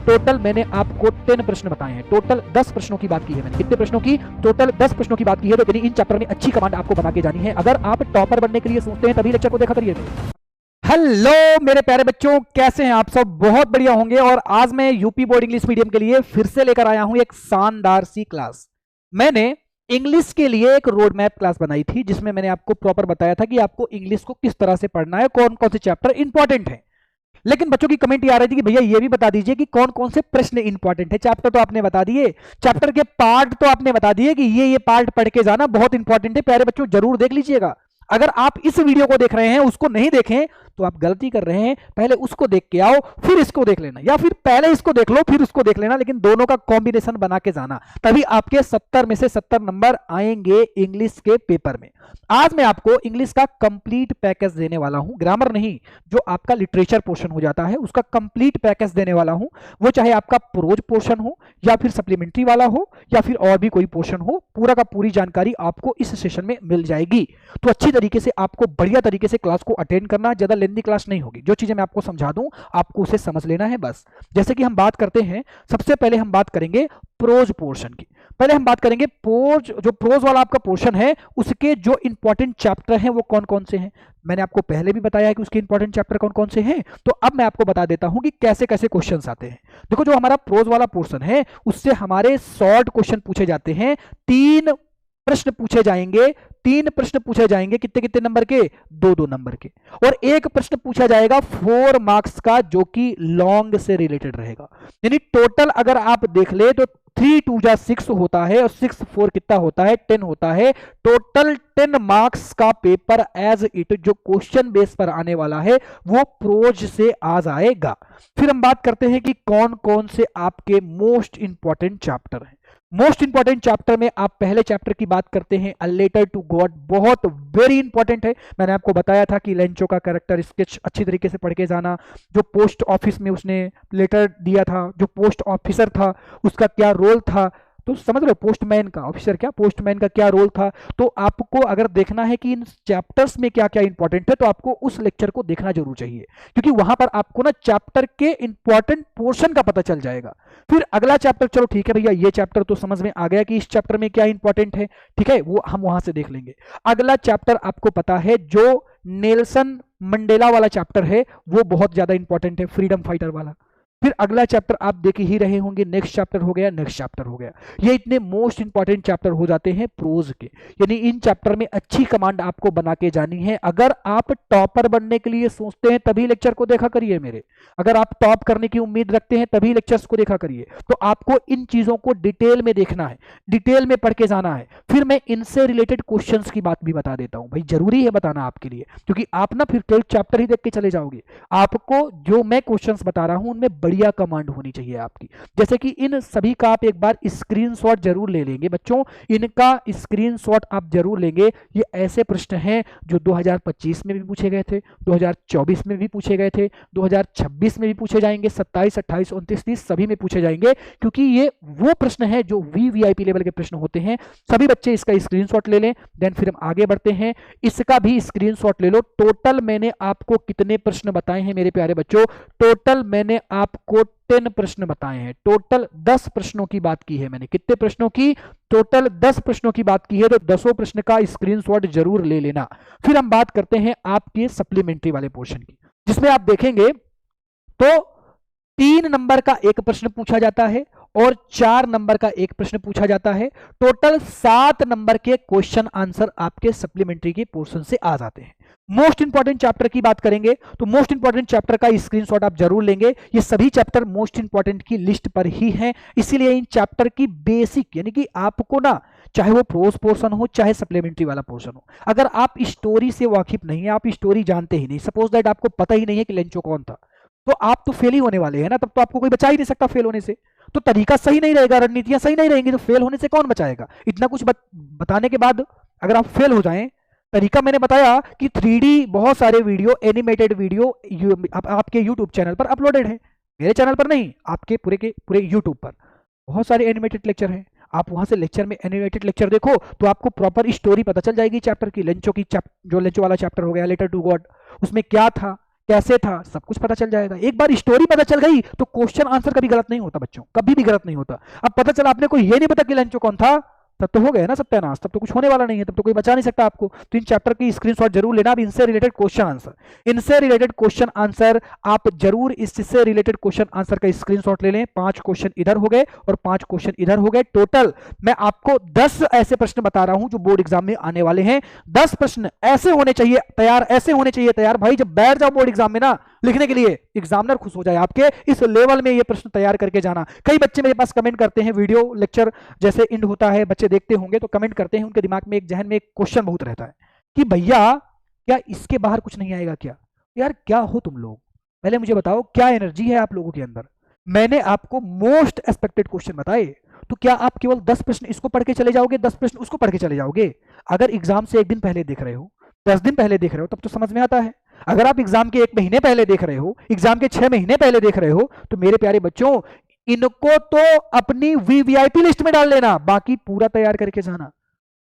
Total मैंने आपको 10 प्रश्न बताए हैं, टोटल 10 प्रश्नों की बात की है मैंने। कितने प्रश्नों की? टोटल 10 प्रश्नों की बात की है। तो यानी इन चैप्टर में अच्छी कमांड आपको बना के जानी है। अगर आप टॉपर बनने के लिए सोचते हैं तभी लेक्चर को देखा करिए। हेलो मेरे प्यारे बच्चों, कैसे हैं आप सब? बहुत बढ़िया होंगे। और आज मैं यूपी बोर्ड इंग्लिश मीडियम के लिए फिर से लेकर आया हूं एक शानदार सी क्लास। मैंने इंग्लिश के लिए एक रोड मैप क्लास बनाई थी जिसमें मैंने आपको प्रॉपर बताया था कि आपको इंग्लिश को किस तरह से पढ़ना है, कौन कौन से चैप्टर इंपॉर्टेंट है। लेकिन बच्चों की कमेंट ये आ रही थी कि भैया ये भी बता दीजिए कि कौन कौन से प्रश्न इंपॉर्टेंट है। चैप्टर तो आपने बता दिए, चैप्टर के पार्ट तो आपने बता दिए कि ये पार्ट पढ़ के जाना बहुत इंपॉर्टेंट है। प्यारे बच्चों जरूर देख लीजिएगा। अगर आप इस वीडियो को देख रहे हैं उसको नहीं देखें तो आप गलती कर रहे हैं। पहले उसको देख के आओ फिर इसको देख लेना, या फिर पहले इसको देख लो फिर उसको देख लेना, लेकिन दोनों का कॉम्बिनेशन बना के जाना, तभी आपके 70 में से 70 नंबर आएंगे इंग्लिश के पेपर में। आज मैं आपको इंग्लिश का कंप्लीट पैकेज देने वाला हूं, ग्रामर नहीं, जो आपका लिटरेचर पोर्शन हो जाता है उसका कंप्लीट पैकेज देने वाला हूं। वो चाहे आपका प्रोज पोर्शन हो या फिर सप्लीमेंट्री वाला हो या फिर और भी कोई पोर्शन हो, पूरा का पूरी जानकारी आपको इस सेशन में मिल जाएगी। तो अच्छी तरीके से आपको बढ़िया तरीके से क्लास को अटेंड करना, ज्यादा लेंथी क्लास नहीं होगी। जो चीजें मैं आपको समझा दूं आपको उसे समझ लेना है बस। जैसे कि हम बात करते हैं, सबसे पहले हम बात करेंगे प्रोज पोर्शन की। पहले हम बात करेंगे प्रोज, जो प्रोज वाला आपका पोर्शन है उसके जो इंपॉर्टेंट चैप्टर हैं वो कौन कौन से हैं। मैंने आपको पहले भी बताया है कि उसके इंपॉर्टेंट चैप्टर कौन कौन से हैं, तो अब मैं आपको बता देता हूं कि कैसे कैसे क्वेश्चंस आते हैं। देखो, जो हमारा प्रोज वाला पोर्शन है उससे हमारे शॉर्ट क्वेश्चन पूछे जाते हैं। 3 प्रश्न पूछे जाएंगे, 3 प्रश्न पूछे जाएंगे। कितने कितने नंबर के? 2-2 नंबर के। और एक प्रश्न पूछा जाएगा 4 मार्क्स का जो कि लॉन्ग से रिलेटेड रहेगा। यानी टोटल अगर आप देख ले तो 3 2 जा 6 होता है और 6 4 कितना होता है? 10 होता है। टोटल 10 मार्क्स का पेपर एज इट जो क्वेश्चन बेस पर आने वाला है वो प्रोज से आ जाएगा। फिर हम बात करते हैं कि कौन कौन से आपके मोस्ट इंपॉर्टेंट चैप्टर हैं। मोस्ट इंपॉर्टेंट चैप्टर में आप पहले चैप्टर की बात करते हैं, अ लेटर टू गॉड। बहुत वेरी इंपॉर्टेंट है। मैंने आपको बताया था कि लेंचो का कैरेक्टर स्केच अच्छी तरीके से पढ़ के जाना, जो पोस्ट ऑफिस में उसने लेटर दिया था, जो पोस्ट ऑफिसर था उसका क्या रोल था, तो समझ लो पोस्टमैन का, ऑफिसर क्या, पोस्टमैन का क्या रोल था। तो आपको अगर देखना है कि इन चैप्टर्स में क्या क्या इंपॉर्टेंट है तो आपको उस लेक्चर को देखना जरूर चाहिए, क्योंकि वहां पर आपको ना चैप्टर के इंपॉर्टेंट पोर्शन का पता चल जाएगा। फिर अगला चैप्टर, चलो ठीक है भैया ये चैप्टर तो समझ में आ गया कि इस चैप्टर में क्या इंपॉर्टेंट है, ठीक है, वो हम वहां से देख लेंगे। अगला चैप्टर आपको पता है जो नेल्सन मंडेला वाला चैप्टर है वो बहुत ज्यादा इंपॉर्टेंट है, फ्रीडम फाइटर वाला। फिर अगला चैप्टर आप देख ही रहे होंगे, नेक्स्ट चैप्टर हो गया, नेक्स्ट चैप्टर हो गया। ये इतने मोस्ट इंपॉर्टेंट चैप्टर हो जाते हैं प्रोज के। यानी इन चैप्टर में अच्छी कमांड आपको बना के जानी है। अगर आप टॉपर बनने के लिए सोचते हैं तभी लेक्चर को देखा करिए मेरे। अगर आप टॉप करने की उम्मीद रखते हैं तभी लेक्चर्स को देखा करिए। तो आपको इन चीजों को डिटेल में देखना है, डिटेल में पढ़ के जाना है। फिर मैं इनसे रिलेटेड क्वेश्चंस की बात भी बता देता हूं भाई, जरूरी है बताना आपके लिए, क्योंकि आप ना फिर केवल चैप्टर ही देख के चले जाओगे। आपको जो मैं क्वेश्चंस बता रहा हूं उनमें बढ़िया कमांड होनी चाहिए आपकी। जैसे कि इन सभी का आप एक बार स्क्रीनशॉट जरूर ले लेंगे बच्चों, इनका स्क्रीनशॉट आप जरूर लेंगे। ये ऐसे प्रश्न हैं जो 2025 में भी पूछे गए थे, 2024 में भी पूछे गए थे, 2026 में भी पूछे जाएंगे, 27, 28, 29, 30 सभी में पूछे जाएंगे, क्योंकि ये वो प्रश्न है जो वीवीआईपी लेवल के प्रश्न होते हैं। सभी बच्चे इसका स्क्रीनशॉट ले लें। देन फिर हम आगे बढ़ते हैं, इसका भी स्क्रीनशॉट ले लो। टोटल मैंने आपको कितने प्रश्न बताए हैं मेरे प्यारे बच्चों? टोटल मैंने आपको 10 प्रश्न बताए हैं। टोटल 10 प्रश्नों की बात की है मैंने। कितने प्रश्नों की? टोटल 10 प्रश्नों की बात की है। तो 10 प्रश्न का स्क्रीनशॉट जरूर ले लेना। फिर हम बात करते हैं आपके सप्लीमेंट्री वाले पोर्शन की, जिसमें आप देखेंगे तो 3 नंबर का एक प्रश्न पूछा जाता है और 4 नंबर का एक प्रश्न पूछा जाता है। टोटल 7 नंबर के क्वेश्चन आंसर आपके सप्लीमेंट्री के पोर्शन से आ जाते हैं। मोस्ट इंपॉर्टेंट चैप्टर की बात करेंगे तो मोस्ट इंपॉर्टेंट चैप्टर का स्क्रीनशॉट आप जरूर लेंगे। ये सभी चैप्टर मोस्ट इंपॉर्टेंट की लिस्ट पर ही हैं, इसीलिए इन चैप्टर की बेसिक, यानी कि आपको ना, चाहे वो प्रोज पोर्शन हो चाहे सप्लीमेंट्री वाला पोर्शन हो, अगर आप स्टोरी से वाकिफ नहीं है, आप स्टोरी जानते ही नहीं, सपोज दैट आपको पता ही नहीं है कि लेंचो कौन था, तो आप तो फेल ही होने वाले हैं ना। तब तो आपको कोई बचा ही नहीं सकता फेल होने से। तो तरीका सही नहीं रहेगा, रणनीतियां सही नहीं रहेंगी, तो फेल होने से कौन बचाएगा? इतना कुछ बताने के बाद अगर आप फेल हो जाएं, तरीका मैंने बताया कि 3D बहुत सारे वीडियो, एनिमेटेड वीडियो आपके यूट्यूब चैनल पर अपलोडेड है। मेरे चैनल पर नहीं, आपके पूरे के पूरे यूट्यूब पर बहुत सारे एनिमेटेड लेक्चर हैं। आप वहां से लेक्चर में एनिमेटेड लेक्चर देखो तो आपको प्रॉपर स्टोरी पता चल जाएगी चैप्टर की। लेंचो की जो लेंचो वाला चैप्टर हो गया, लेटर टू गॉड, उसमें क्या था, कैसे था, सब कुछ पता चल जाएगा। एक बार स्टोरी पता चल गई तो क्वेश्चन आंसर कभी गलत नहीं होता बच्चों, कभी भी गलत नहीं होता। अब पता चला आपने को ये नहीं पता कि लेंचो कौन था, तब तो हो गया ना सत्यानाश, तब तो कुछ होने वाला नहीं है, तब तो कोई बचा नहीं सकता आपको। तो इन चैप्टर की स्क्रीनशॉट जरूर लेना। अब इनसे रिलेटेड क्वेश्चन आंसर, इनसे रिलेटेड क्वेश्चन आंसर आप जरूर इससे रिलेटेड क्वेश्चन आंसर का स्क्रीनशॉट ले लें। 5 क्वेश्चन इधर हो गए और 5 क्वेश्चन इधर हो गए। टोटल मैं आपको 10 ऐसे प्रश्न बता रहा हूं जो बोर्ड एग्जाम में आने वाले हैं। 10 प्रश्न ऐसे होने चाहिए तैयार, ऐसे होने चाहिए तैयार भाई, जब बैठ जाओ बोर्ड एग्जाम में ना लिखने के लिए, एग्जामिनर खुश हो जाए आपके। इस लेवल में ये प्रश्न तैयार करके जाना। कई बच्चे मेरे पास कमेंट करते हैं, वीडियो लेक्चर जैसे एंड होता है, बच्चे देखते होंगे तो कमेंट करते हैं, उनके दिमाग में एक जहन में एक क्वेश्चन बहुत रहता है कि भैया क्या इसके बाहर कुछ नहीं आएगा क्या? यार क्या हो तुम लोग, पहले मुझे बताओ क्या एनर्जी है आप लोगों के अंदर। मैंने आपको मोस्ट एक्सपेक्टेड क्वेश्चन बताए, तो क्या आप केवल 10 प्रश्न इसको पढ़ के चले जाओगे, 10 प्रश्न उसको पढ़ के चले जाओगे? अगर एग्जाम से एक दिन पहले देख रहे हो, 10 दिन पहले देख रहे हो, तब तो समझ में आता है। अगर आप एग्जाम के 1 महीने पहले देख रहे हो, एग्जाम के 6 महीने पहले देख रहे हो, तो मेरे प्यारे बच्चों इनको तो अपनी वीवीआईपी लिस्ट में डाल लेना, बाकी पूरा तैयार करके जाना।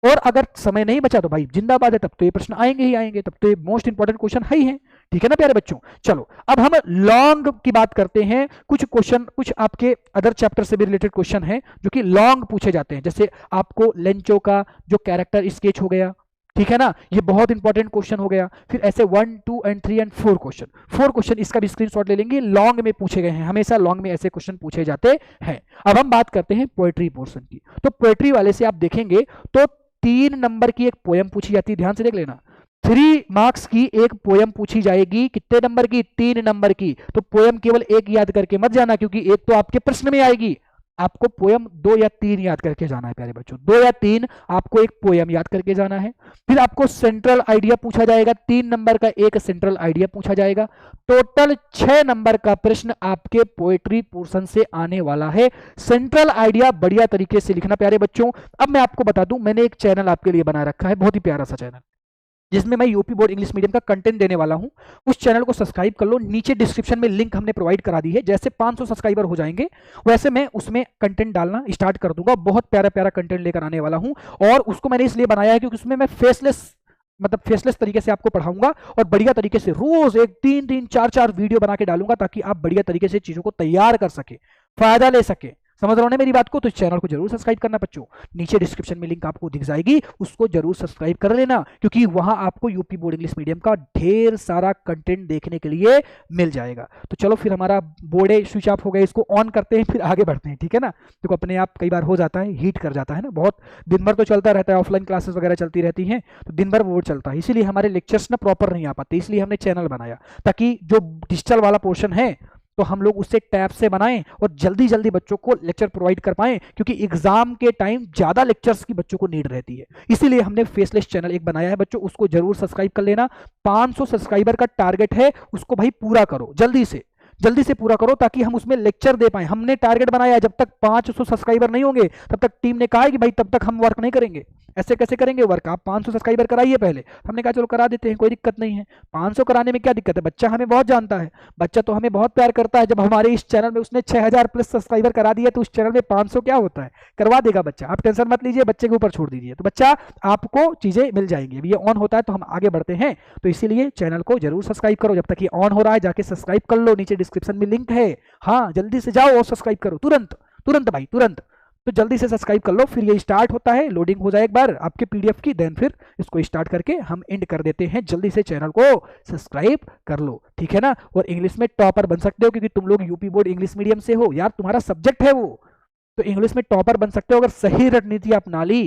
और अगर समय नहीं बचा तो भाई जिंदाबाद है, तब तो ये प्रश्न आएंगे ही आएंगे, तब तो ये मोस्ट इंपॉर्टेंट क्वेश्चन है ही है। ठीक है ना प्यारे बच्चों। चलो अब हम लॉन्ग की बात करते हैं। कुछ क्वेश्चन कुछ आपके अदर चैप्टर से भी रिलेटेड क्वेश्चन है जो कि लॉन्ग पूछे जाते हैं। जैसे आपको लेंचो का जो कैरेक्टर स्केच हो गया, ठीक है ना, ये बहुत इंपॉर्टेंट क्वेश्चन हो गया। फिर ऐसे 1, 2 एंड 3 एंड 4 क्वेश्चन, 4 क्वेश्चन इसका भी स्क्रीनशॉट ले लेंगे, लॉन्ग में पूछे गए हैं, हमेशा लॉन्ग में ऐसे क्वेश्चन पूछे जाते हैं। अब हम बात करते हैं पोएट्री पोर्शन की। तो पोएट्री वाले से आप देखेंगे तो 3 नंबर की एक पोयम पूछी जाती है, ध्यान से देख लेना। 3 मार्क्स की एक पोयम पूछी जाएगी, कितने नंबर की? 3 नंबर की। तो पोयम केवल एक याद करके मत जाना, क्योंकि एक तो आपके प्रश्न में आएगी, आपको पोयम 2 या 3 याद करके जाना है प्यारे बच्चों। 2 या 3 आपको एक पोयम याद करके जाना है। फिर आपको सेंट्रल आइडिया पूछा जाएगा, 3 नंबर का एक सेंट्रल आइडिया पूछा जाएगा। टोटल 6 नंबर का प्रश्न आपके पोएट्री पोर्शन से आने वाला है। सेंट्रल आइडिया बढ़िया तरीके से लिखना प्यारे बच्चों। अब मैं आपको बता दूं, मैंने एक चैनल आपके लिए बना रखा है, बहुत ही प्यारा सा चैनल, जिसमें मैं यूपी बोर्ड इंग्लिश मीडियम का कंटेंट देने वाला हूं। उस चैनल को सब्सक्राइब कर लो, नीचे डिस्क्रिप्शन में लिंक हमने प्रोवाइड करा दी है। जैसे 500 सब्सक्राइबर हो जाएंगे वैसे मैं उसमें कंटेंट डालना स्टार्ट कर दूंगा, बहुत प्यारा प्यारा कंटेंट लेकर आने वाला हूं। और उसको मैंने इसलिए बनाया है क्योंकि उसमें मैं फेसलेस तरीके से आपको पढ़ाऊंगा और बढ़िया तरीके से रोज एक 3-3, 4-4 वीडियो बना के डालूंगा, ताकि आप बढ़िया तरीके से चीजों को तैयार कर सके, फायदा ले सके। समझ रहे हो ना मेरी बात को? तो इस चैनल को जरूर सब्सक्राइब करना बच्चों, नीचे डिस्क्रिप्शन में लिंक आपको दिख जाएगी, उसको जरूर सब्सक्राइब कर लेना, क्योंकि वहां आपको यूपी बोर्ड इंग्लिश मीडियम का ढेर सारा कंटेंट देखने के लिए मिल जाएगा। तो चलो फिर हमारा बोर्ड स्विच ऑफ हो गया, इसको ऑन करते हैं, फिर आगे बढ़ते हैं। ठीक है ना? देखो अपने आप कई बार हो जाता है, हीट कर जाता है ना, बहुत दिन भर तो चलता रहता है, ऑफलाइन क्लासेस वगैरह चलती रहती हैं, तो दिन भर बोर्ड चलता है, इसीलिए हमारे लेक्चर्स ना प्रॉपर नहीं आ पाते, इसलिए हमने चैनल बनाया, ताकि जो डिजिटल वाला पोर्शन है तो हम लोग उससे टैब से बनाएं और जल्दी जल्दी बच्चों को लेक्चर प्रोवाइड कर पाएं, क्योंकि एग्जाम के टाइम ज्यादा लेक्चर्स की बच्चों को नीड रहती है। इसीलिए हमने फेसलेस चैनल एक बनाया है बच्चों, उसको जरूर सब्सक्राइब कर लेना। 500 सब्सक्राइबर का टारगेट है, उसको भाई पूरा करो, जल्दी से पूरा करो, ताकि हम उसमें लेक्चर दे पाए। हमने टारगेट बनाया है, जब तक 500 सब्सक्राइबर नहीं होंगे तब तक टीम ने कहा है कि भाई तब तक हम वर्क नहीं करेंगे। ऐसे कैसे करेंगे वर्क? आप 500 सब्सक्राइबर कराइए पहले। हमने कहा चलो करा देते हैं, कोई दिक्कत नहीं है। 500 कराने में क्या दिक्कत है? बच्चा हमें बहुत जानता है, बच्चा तो हमें बहुत प्यार करता है। जब हमारे इस चैनल में उसने 6000 प्लस सब्सक्राइबर करा दिया, तो उस चैनल में 500 क्या होता है? करवा देगा बच्चा, आप टेंशन मत लीजिए, बच्चे के ऊपर छोड़ दीजिए, तो बच्चा आपको चीजें मिल जाएंगी। अभी ये ऑन होता है तो हम आगे बढ़ते हैं, तो इसीलिए चैनल को जरूर सब्सक्राइब करो। जब तक ये ऑन हो रहा है जाके सब्सक्राइब कर लो, नीचे डिस्क्रिप्शन में लिंक है, हाँ जल्दी से जाओ और सब्सक्राइब करो, तुरंत भाई तुरंत। तो जल्दी से सब्सक्राइब कर लो। फिर ये स्टार्ट होता है, लोडिंग हो जाए एक बार आपके पीडीएफ की, देन फिर इसको स्टार्ट करके हम एंड कर देते हैं। जल्दी से चैनल को सब्सक्राइब कर लो, ठीक है ना? और इंग्लिश में टॉपर बन सकते हो, क्योंकि तुम लोग यूपी बोर्ड इंग्लिश मीडियम से हो यार, तुम्हारा सब्जेक्ट है वो, तो इंग्लिश में टॉपर बन सकते हो अगर सही रणनीति अपना ली।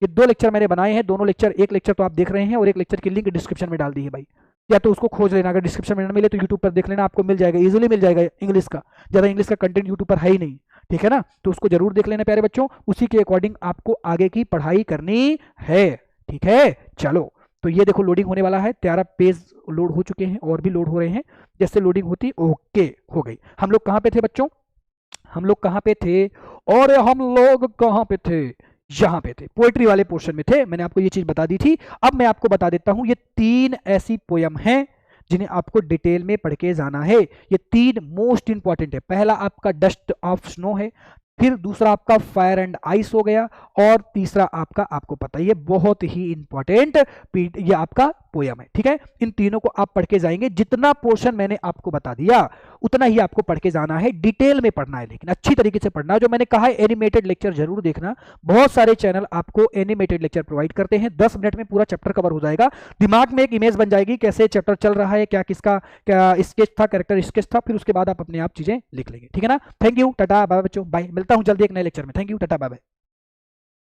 ये 2 लेक्चर मैंने बनाए हैं, दोनों लेक्चर, एक लेक्चर तो आप देख रहे हैं और एक लेक्चर की लिंक डिस्क्रिप्शन में डाल दी है भाई, या तो उसको खोज लेना, अगर डिस्क्रिप्शन में ना मिले तो यूट्यूब पर देख लेना, आपको मिल जाएगा, इजीली मिल जाएगा। इंग्लिश का ज़्यादा इंग्लिश का कंटेंट यूट्यूब पर है ही नहीं, ठीक है ना? तो उसको जरूर देख लेना प्यारे बच्चों, उसी के अकॉर्डिंग आपको आगे की पढ़ाई करनी है, ठीक है? चलो तो ये देखो लोडिंग होने वाला है, 13 पेज लोड हो चुके हैं और भी लोड हो रहे हैं। जैसे लोडिंग होती ओके हो गई। हम लोग कहाँ पे थे बच्चों? हम लोग कहाँ पे थे? और हम लोग कहाँ पे थे? यहां पे थे, पोएट्री वाले पोर्शन में थे। मैंने आपको ये चीज बता दी थी। अब मैं आपको बता देता हूं, ये 3 ऐसी पोयम हैं जिन्हें आपको डिटेल में पढ़ के जाना है। ये 3 मोस्ट इंपॉर्टेंट है। पहला आपका डस्ट ऑफ स्नो है, फिर दूसरा आपका फायर एंड आइस हो गया, और तीसरा आपका, आपको पता ही है, बहुत ही इंपॉर्टेंट ये आपका पोयम है। ठीक है, इन तीनों को आप पढ़ के जाएंगे। जितना पोर्शन मैंने आपको बता दिया उतना ही आपको पढ़ के जाना है, डिटेल में पढ़ना है, लेकिन अच्छी तरीके से पढ़ना है। जो मैंने कहा है एनिमेटेड लेक्चर जरूर देखना, बहुत सारे चैनल आपको एनिमेटेड लेक्चर प्रोवाइड करते हैं, 10 मिनट में पूरा चैप्टर कवर हो जाएगा। दिमाग में एक इमेज बन जाएगी कैसे चैप्टर चल रहा है, क्या किसका क्या स्केच था, कैरेक्टर स्केच था, फिर उसके बाद आप अपने आप चीजें लिख लेंगे। ठीक है ना, थैंक यू, टाटा बाय बच्चों, बाय, मिलता हूं जल्दी एक नए लेक्चर में। Thank you, tata bye bye.